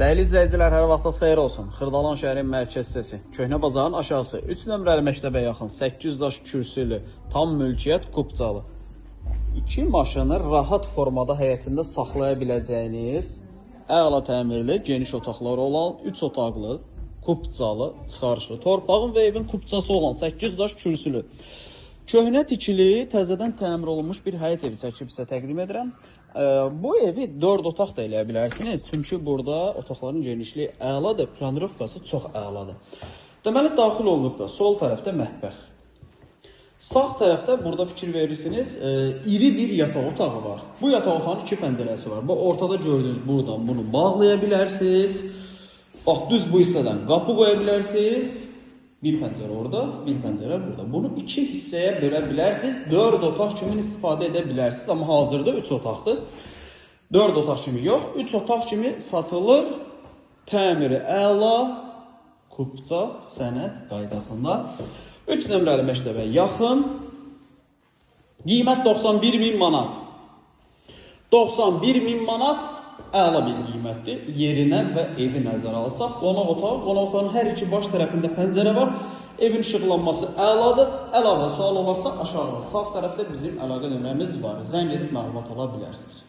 Dəyərli izləyicilər, hər vaxtınız xeyir olsun. Xırdalan şəhərin mərkəz hissəsi, Köhnə bazarın aşağısı, 3 nömrəli məktəbə yaxın, 8 daş kürsülü, tam mülkiyyət Kupcalı. 2 maşını rahat formada həyətində saxlaya biləcəyiniz, əla təmirli, geniş otaqları olan, 3 otaqlı, Kupcalı, çıxarışı, torpağın və evin Kupcası olan 8 daş kürsülü. Köhnə tikili, təzədən təmir olunmuş bir həyət evi çəkib sizə təqdim edirəm. Bu evi 4 otaq da eləyə bilərsiniz. Çünki burada otaqların genişliyi əladır, planirovkası çox əladır. Deməli, daxil olduqda sol tərəfdə mətbəx. Sağ tərəfdə burada fikir verirsiniz, iri bir yataq otağı var. Bu yataq otağının 2 pəncərəsi var. Bu ortada gördüyünüz buradan bunu bağlaya bilərsiniz. Bax, düz bu hissədən qapı qoya bilərsiniz. Bir pəncərə orada, bir pəncərə burada. Bunu 2 hissəyə bölə bilərsiniz. 4 otaq kimi istifadə edə bilərsiniz. Amma hazırda 3 otaqdır. 4 otaq kimi yox, 3 otaq kimi satılır. Təmiri əla, Kupca sənəd qaydasında. 3 nömrəli məktəbə yaxın. Qiymət 91.000 manat. 91.000 manat əla bir qiymətdir. Yerinə və evi nəzərə alsaq, qonaq otağının hər iki baş tərəfində pəncərə var. Evin işıqlanması əladır. Əlavə sual olarsa aşağıda sağ tərəfdə bizim əlaqə nömrəmiz var. Zəng edib məlumat ala bilərsiniz.